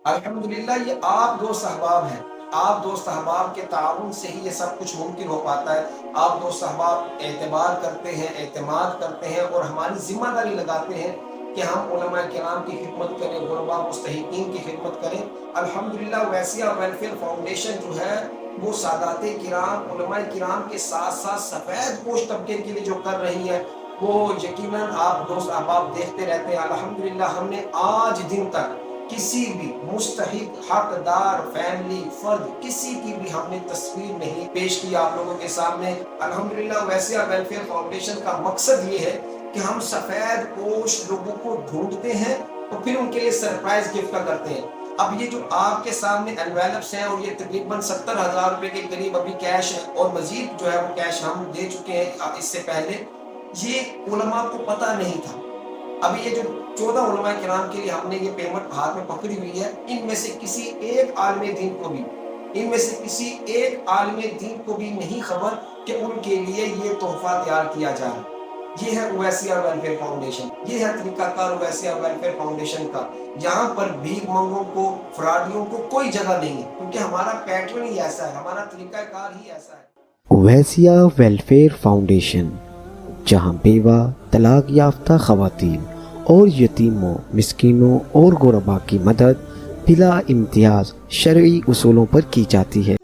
الحمدللہ یہ آپ دوست احباب ہیں، آپ دوست احباب کے تعاون سے ہی یہ سب کچھ ممکن ہو پاتا ہے۔ آپ دوست احباب اعتبار کرتے ہیں، اعتماد کرتے ہیں اور ہماری ذمہ داری لگاتے ہیں کہ ہم علماء کرام کی خدمت کریں، غرباء مستحقین کی خدمت کریں۔ الحمدللہ ویسیہ ویلفیئر فاؤنڈیشن جو ہے وہ سادات کرام، علماء کرام کے ساتھ ساتھ سفید پوش طبقے کے لیے جو کر رہی ہے وہ یقیناً آپ دوست احباب دیکھتے رہتے ہیں۔ الحمدللہ ہم نے آج دن تک کسی بھی مستحق حقدار فیملی فرد کسی کی بھی ہم نے تصویر نہیں پیش کی آپ لوگوں کے سامنے۔ الحمدللہ ویسیہ ویلفیئر فاؤنڈیشن کا مقصد یہ ہے کہ ہم سفید پوش لوگوں کو ڈھونڈتے ہیں تو پھر ان کے لیے سرپرائز گفٹ کا کرتے ہیں۔ اب یہ جو آپ کے سامنے انویلپس ہیں اور یہ تقریباً 70,000 روپے کے قریب ابھی کیش ہے اور مزید جو ہے وہ کیش ہم دے چکے ہیں اس سے پہلے، یہ علماء کو پتہ نہیں تھا۔ ابھی یہ جو 14 علماء کرام کے لیے ہم نے یہ پیمنٹ ہاتھ میں پکڑی ہوئی ہے، ان میں سے کسی ایک عالم دین کو بھی نہیں خبر کہ ان کے لیے یہ تحفہ تیار کیا جا رہا ہے۔ یہ ہے اویسیہ ویلفیئر فاؤنڈیشن، یہ ہے طریقہ کار اویسیہ ویلفیئر فاؤنڈیشن کا۔ یہاں پر بھیک منگوں کو، فراڈیوں کو کوئی جگہ نہیں ہے، کیونکہ ہمارا پیٹرن ہی ایسا ہے، ہمارا طریقہ کار ہی ایسا ہے۔ اویسیہ ویلفیئر فاؤنڈیشن، جہاں بیوہ، طلاق یافتہ خواتین اور یتیموں، مسکینوں اور غرباء کی مدد بلا امتیاز شرعی اصولوں پر کی جاتی ہے۔